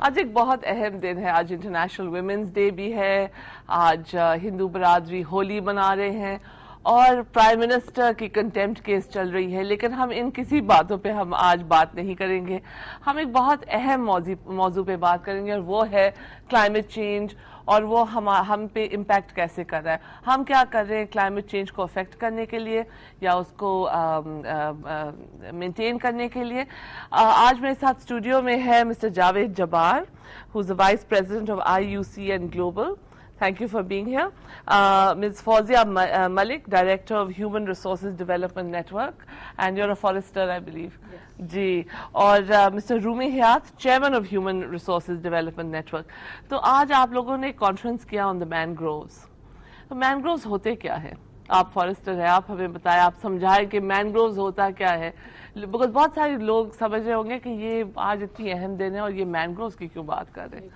آج ایک بہت اہم دن ہے. آج انٹرنیشنل ویمنز ڈے بھی ہے. آج ہندو برادری ہولی منا رہے ہیں اور پرائم منسٹر کی کنٹیمپٹ کیس چل رہی ہے. لیکن ہم ان کسی باتوں پہ ہم آج بات نہیں کریں گے. ہم ایک بہت اہم موضوع پہ بات کریں گے اور وہ ہے کلائمیٹ چینج اور وہ ہم پہ امپیکٹ کیسے کر رہا ہے. ہم کیا کر رہے ہیں کلائمیٹ چینج کو افیکٹ کرنے کے لیے یا اس کو مینٹین کرنے کے لیے. آج میرے ساتھ اسٹوڈیو میں ہے mister Javed Jabbar who is the Vice President of IUC and Global. Thank you for being here. Ms. Fawzia Malik, Director of Human Resources Development Network, and you're a forester, I believe. Yes. Ji. Aur Mr. Rumi Hayat, Chairman of Human Resources Development Network. تو آج آپ لوگوں نے conference کیا on the mangroves. تو mangroves ہوتے کیا ہے؟ آپ فارسٹر ہیں, آپ ہمیں بتائیں, آپ سمجھائیں کہ مینگرووز ہوتا کیا ہے. بہت سارے لوگ سمجھ رہے ہوں گے کہ یہ آج اتنی اہم دن ہے اور یہ مینگرووز کی کیوں بات کر رہے ہیں.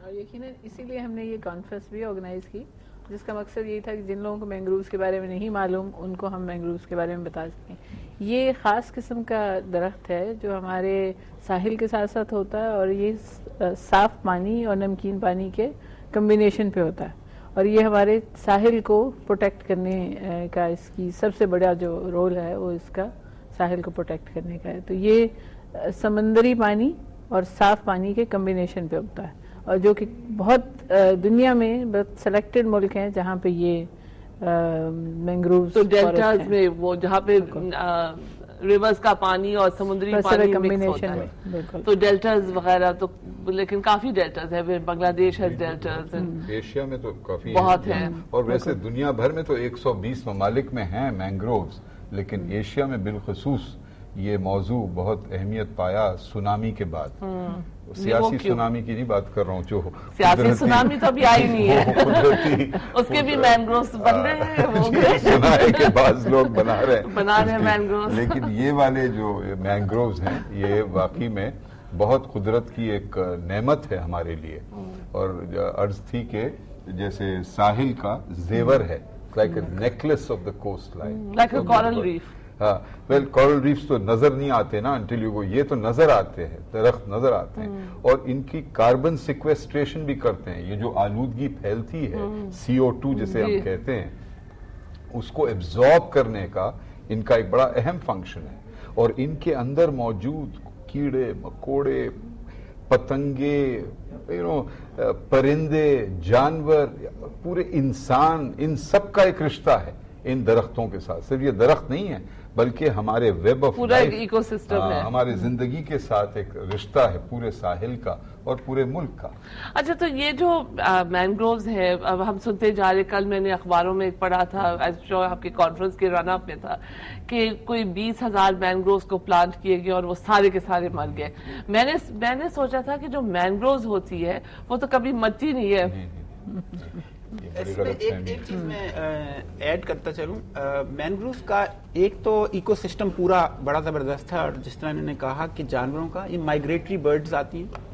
اور یقیناً اسی لیے ہم نے یہ کانفرنس بھی آرگنائز کی جس کا مقصد یہی تھا کہ جن لوگوں کو مینگرووز کے بارے میں نہیں معلوم ان کو ہم مینگرووز کے بارے میں بتا سکیں. یہ خاص قسم کا درخت ہے جو ہمارے ساحل کے ساتھ ساتھ ہوتا ہے اور یہ صاف پانی اور نمکین پانی کے کمبینیشن پہ ہوتا ہے اور یہ ہمارے ساحل کو پروٹیکٹ کرنے کا اس کی سب سے بڑا جو رول ہے وہ اس کا ساحل کو پروٹیکٹ کرنے کا ہے. تو یہ سمندری پانی اور صاف پانی کے کمبینیشن پہ ہوتا ہے اور جو کہ بہت دنیا میں بہت سلیکٹڈ ملک ہیں جہاں پہ یہ مینگرووز تو ڈیلٹاز میں وہ جہاں پہ ریورز کا پانی اور سمندری پانی مکس ہوتا ہے. تو ڈیلٹاز وغیرہ تو لیکن کافی ڈیلٹاز ہے. بنگلہ دیش ہے ڈیلٹاز, ایشیا میں تو کافی بہت ہے اور ویسے دنیا بھر میں تو 120 ممالک میں ہیں مینگرووز. لیکن ایشیا میں بالخصوص یہ موضوع بہت اہمیت پایا سونامی کے بعد. سیاسی سونامی کی نہیں بات کر رہا ہوں, جو سیاسی سونامی تو ابھی آئی نہیں ہے, اس کے بھی مینگرووز بن رہے ہیں. سنا ہے کہ بعض لوگ بنا رہے ہیں مینگرووز. لیکن یہ والے جو مینگرووز ہیں یہ واقعی میں بہت قدرت کی ایک نعمت ہے ہمارے لیے. اور عرض تھی کہ جیسے ساحل کا زیور ہے, like a necklace of the coastline, like a coral reef. ہاں ویل کورل ریفس تو نظر نہیں آتے نا until you go. یہ تو نظر آتے ہیں, درخت نظر آتے ہیں اور ان کی کاربن سیکویسٹریشن بھی کرتے ہیں. یہ جو آلودگی پھیلتی ہے CO2 جسے ہم کہتے ہیں, اس کو ایبزارب کرنے کا ان کا ایک بڑا اہم فنکشن ہے. اور ان کے اندر موجود کیڑے مکوڑے پتنگے پرندے جانور پورے انسان, ان سب کا ایک رشتہ ہے ان درختوں کے ساتھ. صرف یہ درخت نہیں ہے بلکہ ہمارے ویب آف پورا ایک ایکو سسٹم ہے, ہمارے زندگی کے ساتھ ایک رشتہ ہے پورے ساحل کا اور پورے ملک کا. اچھا تو یہ جو مینگرووز ہے, اب ہم سنتے جا رہے, کل میں نے اخباروں میں پڑھا تھا, آپ کے کانفرنس کے رن اپ میں تھا کہ کوئی 20,000 مینگرووز کو پلانٹ کیے گئے اور وہ سارے کے سارے مر گئے. میں نے سوچا تھا کہ جو مینگرووز ہوتی ہے وہ تو کبھی مرتی نہیں ہے. اس میں ایک چیز میں ایڈ کرتا چلوں, مینگرووز کا ایک تو ایکو سسٹم پورا بڑا زبردست ہے اور جس طرح انہوں نے کہا کہ جانوروں کا یہ مائگریٹری برڈز آتی ہیں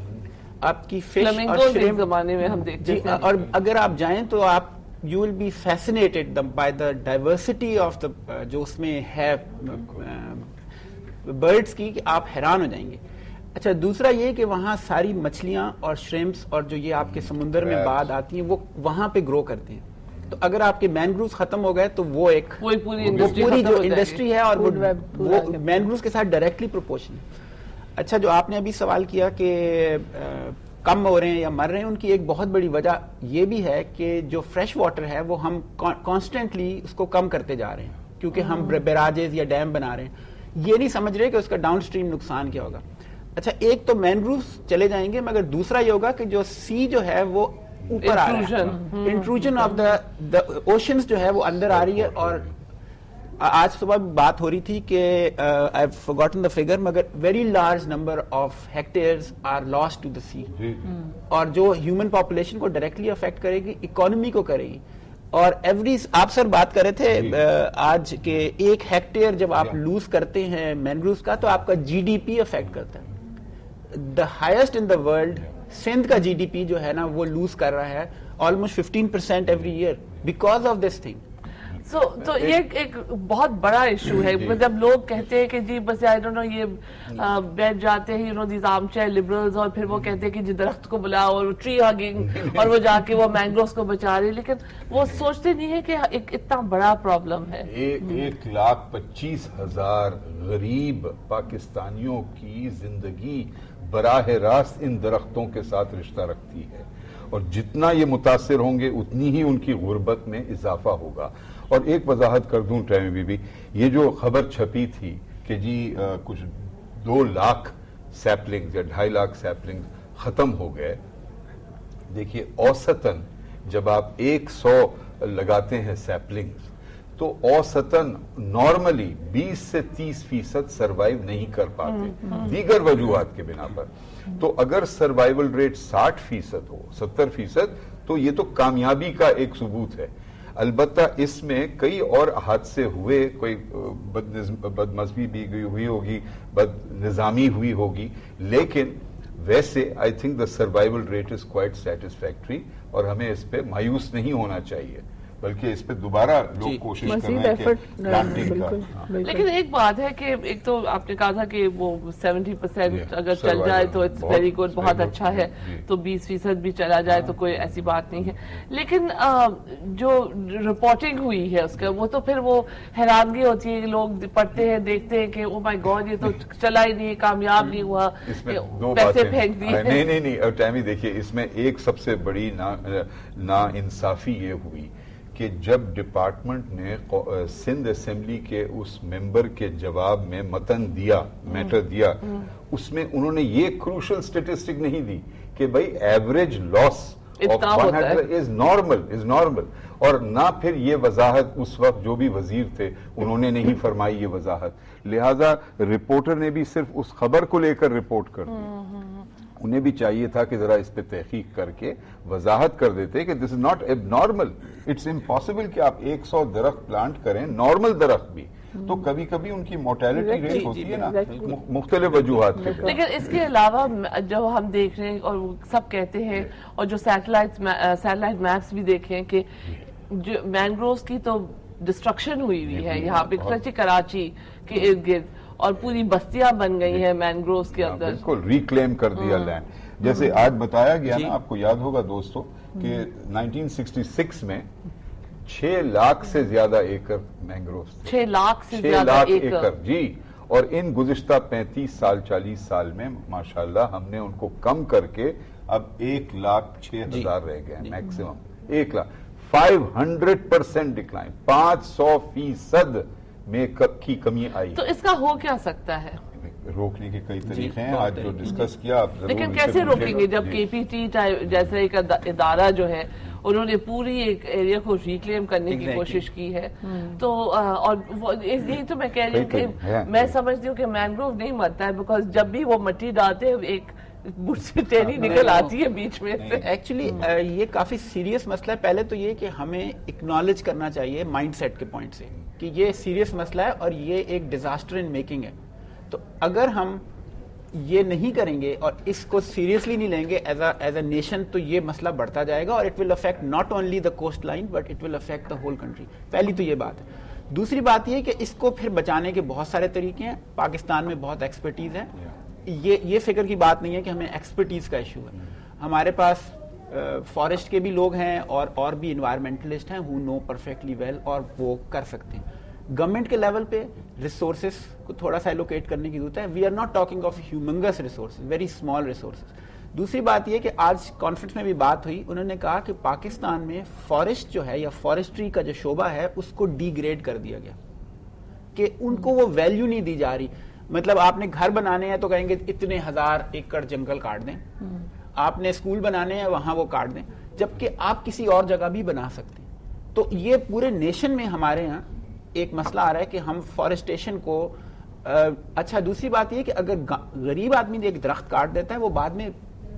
آپ کی فش اور شریمپ زمانے میں ہم دیکھتے ہیں. اور اگر آپ جائیں تو آپ you will be fascinated by the diversity of the جو اس میں ہے برڈز کی, کہ آپ حیران ہو جائیں گے. اچھا دوسرا یہ کہ وہاں ساری مچھلیاں اور شریمپس اور جو یہ آپ کے سمندر میں بعد آتی ہیں وہ وہاں پہ گرو کرتے ہیں. تو اگر آپ کے مینگرووز ختم ہو گئے تو وہ ایک پوری جو انڈسٹری ہے اور وہ مینگرووز کے ساتھ ڈائریکٹلی پروپورشن ہے. اچھا جو آپ نے ابھی سوال کیا کہ کم ہو رہے ہیں یا مر رہے ہیں, ان کی ایک بہت بڑی وجہ یہ بھی ہے کہ جو فریش واٹر ہے وہ ہم کانسٹنٹلی اس کو کم کرتے جا رہے ہیں کیونکہ ہم بیراجز یا ڈیم بنا رہے ہیں. یہ نہیں سمجھ رہے کہ اس کا ڈاؤن اسٹریم نقصان کیا ہوگا. اچھا ایک تو مینگرووز چلے جائیں گے, مگر دوسرا یہ ہوگا کہ جو سی جو ہے وہ اوپر آ رہا ہے, انٹروژن آف دا اوشنز جو ہے وہ اندر آ رہی ہے. اور آج صبح بات ہو رہی تھی کہ I have forgotten the figure, مگر very large number of hectares are lost to the sea. اور جو ہیومن پاپولیشن کو ڈائریکٹلی افیکٹ کرے گی, اکانومی کو کرے گی. اور ایوری آپ سر بات کر رہے تھے آج کہ 1 ہیکٹیئر جب آپ لوز کرتے ہیں مینگرووز کا تو آپ کا GDP افیکٹ کرتا ہے. The highest in the world Sindh کا GDP جو ہے نا وہ لوز کر رہا ہے almost 15% every year because of this thing. تو یہ ایک بہت بڑا ایشو ہے. جب لوگ کہتے ہیں کہ جی بس آئی ڈونٹ نو یہ بیٹھ جاتے ہیں دیز آرم چیئر لبرلز اور پھر وہ کہتے ہیں کہ جی درخت کو بلاؤ اور ٹری ہگنگ اور وہ جا کے وہ مینگروز کو بچا رہے, لیکن وہ سوچتے نہیں ہے کہ ایک اتنا بڑا پرابلم ہے. 1,25,000 غریب پاکستانیوں کی زندگی براہ راست ان درختوں کے ساتھ رشتہ رکھتی ہے, اور جتنا یہ متاثر ہوں گے اتنی ہی ان کی غربت میں اضافہ ہوگا. اور ایک وضاحت کر دوں ٹیمی بی بی, یہ جو خبر چھپی تھی کہ جی کچھ 2 لاکھ سیپلنگز یا 2.5 لاکھ سیپلنگز ختم ہو گئے. دیکھیے اوسطاً جب آپ 100 لگاتے ہیں سیپلنگز تو اوسطاً نارملی 20 سے 30% سروائیو نہیں کر پاتے دیگر وجوہات کے بنا پر. تو اگر سروائیول ریٹ 60% ہو 70% تو یہ تو کامیابی کا ایک ثبوت ہے. البتہ اس میں کئی اور حادثے ہوئے, کوئی بدمزگی بھی ہوئی ہوگی, بد نظامی ہوئی ہوگی, لیکن ویسے I think the survival rate is quite satisfactory, اور ہمیں اس پہ مایوس نہیں ہونا چاہیے, بلکہ اس پہ دوبارہ لوگ کوشش کر رہے ہیں کہ پلانٹنگ کا. لیکن ایک بات ہے کہ ایک تو آپ نے کہا تھا کہ وہ 70% اگر چل جائے تو اٹس ویری گڈ, بہت اچھا ہے, تو 20% بھی چلا جائے تو کوئی ایسی بات نہیں ہے. لیکن جو رپورٹنگ ہوئی ہے اس کا, وہ تو پھر وہ حیرانگی ہوتی ہے کہ لوگ پڑھتے ہیں دیکھتے ہیں کہ او مائی گاڈ یہ تو چلا ہی نہیں, کامیاب نہیں ہوا, پیسے پھینک دیے. نہیں ٹیمی دیکھیے, اس میں ایک سب سے بڑی نا انصافی یہ ہوئی کہ جب ڈپارٹمنٹ نے سندھ اسمبلی کے اس ممبر کے جواب میں متن دیا, میٹر دیا, اس میں انہوں نے یہ کروشل سٹیٹسٹک نہیں دی کہ بھائی ایوریج لاس از نارمل, اور نہ پھر یہ وضاحت اس وقت جو بھی وزیر تھے انہوں نے نہیں فرمائی یہ وضاحت. لہذا رپورٹر نے بھی صرف اس خبر کو لے کر رپورٹ کر دی. انہیں بھی چاہیے تھا کہ ذرا اس پہ تحقیق کر کے وضاحت کر دیتے کہ دس از ناٹ اب نارمل, اٹس امپاسبل کہ آپ 100 درخت پلانٹ کریں, نارمل درخت بھی, تو کبھی کبھی ان کی مورٹیلٹی ریٹ ہوتی ہے نا مختلف وجوہات کے. لیکن اس کے علاوہ جو ہم دیکھ رہے ہیں اور سب کہتے ہیں, اور جو سیٹلائٹ میپس بھی دیکھیں کہ جو مینگروز کی تو ڈسٹرکشن ہوئی ہے یہاں پہ کراچی کے ارد گرد, اور پوری بستیاں بن گئی ہیں مینگروز کے اندر. بالکل ریکلیم کر دیا لینڈ. جیسے آج بتایا گیا نا, آپ کو یاد ہوگا دوستو, کہ 1966 میں 6 لاکھ سے زیادہ ایکڑ مینگروز تھے. 6 لاکھ سے زیادہ ایکڑ جی. اور ان گزشتہ 35 سال 40 سال میں ماشاءاللہ ہم نے ان کو کم کر کے اب 1,06,000 رہ گئے میکسیمم. 1 لاکھ 500% ڈکلائن, 500% میں کی کمی آئی. تو اس کا ہو کیا سکتا ہے؟ روکنے کے کئی طریقے ہیں, آج جو ڈسکس کیا آپ ضرور. لیکن کیسے روکیں گے جب کے پی ٹی جیسا ایک ادارہ جو ہے انہوں نے پوری ایک ایریا کو ریکلیم کرنے کی کوشش کی ہے, تو اور یہی تو میں کہہ رہی ہوں کہ میں سمجھتی ہوں کہ مینگروو نہیں مرتا ہے, بیکاز جب بھی وہ مٹی ڈالتے ہیں ایک ٹہنی نکل آتی ہے بیچ میں سے. ایکچولی یہ کافی سیریس مسئلہ ہے. پہلے تو یہ کہ ہمیں اکنالج کرنا چاہیے مائنڈ سیٹ کے پوائنٹ سے کہ یہ سیریس مسئلہ ہے اور یہ ایک ڈیزاسٹر ان میکنگ ہے. تو اگر ہم یہ نہیں کریں گے اور اس کو سیریسلی نہیں لیں گے ایز اے نیشن, تو یہ مسئلہ بڑھتا جائے گا, اور it will affect not only the coastline but it will affect the whole country. پہلی تو یہ بات ہے. دوسری بات یہ کہ اس کو پھر بچانے کے بہت سارے طریقے ہیں. پاکستان میں بہت ایکسپرٹیز ہے. یہ فکر کی بات نہیں ہے کہ ہمیں ایکسپرٹیز کا ایشو ہے. ہمارے پاس فارسٹ کے بھی لوگ ہیں اور بھی انوائرمنٹلسٹ ہیں who know perfectly well, اور وہ کر سکتے ہیں. گورنمنٹ کے لیول پہ ریسورسز کو تھوڑا سا ایلوکیٹ کرنے کی ضرورت ہے. We are not talking of humongous resources, very small resources. دوسری بات یہ کہ آج کانفرنس میں بھی بات ہوئی, انہوں نے کہا کہ پاکستان میں فارسٹ جو ہے یا فارسٹری کا جو شعبہ ہے اس کو ڈی گریڈ کر دیا گیا, کہ ان کو وہ ویلیو نہیں دی جا رہی. مطلب آپ نے گھر بنانے ہیں تو کہیں گے اتنے 1000 ایکڑ جنگل کاٹ دیں, آپ نے اسکول بنانے ہیں وہاں وہ کاٹ دیں, جبکہ آپ کسی اور جگہ بھی بنا سکتے ہیں. تو یہ پورے نیشن میں ہمارے ہاں ایک مسئلہ آ رہا ہے کہ ہم فارسٹیشن کو اچھا. دوسری بات یہ کہ اگر غریب آدمی ایک درخت کاٹ دیتا ہے, وہ بعد میں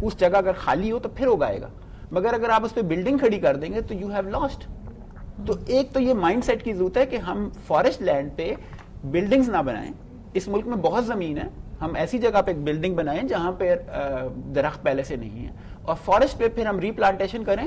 اس جگہ اگر خالی ہو تو پھر اگائے گا, مگر اگر آپ اس پہ بلڈنگ کھڑی کر دیں گے تو یو ہیو لاسٹ. تو ایک تو یہ مائنڈ سیٹ کی ضرورت ہے کہ ہم فارسٹ لینڈ پہ بلڈنگز نہ بنائیں. اس ملک میں بہت زمین ہے, ہم ایسی جگہ پہ ایک بلڈنگ بنائیں جہاں پہ درخت پہلے سے نہیں ہے, اور فارسٹ پہ پھر ہم ری پلانٹیشن کریں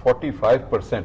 45%,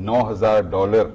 $9,000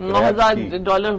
$9,000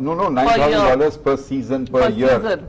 $9,000 per season per year.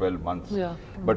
12 months. But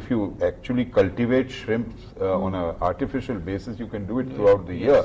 if you actually cultivate shrimps on an artificial basis, you can do it throughout the year.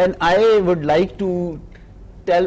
And I would like to tell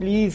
please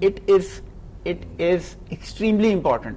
It is extremely important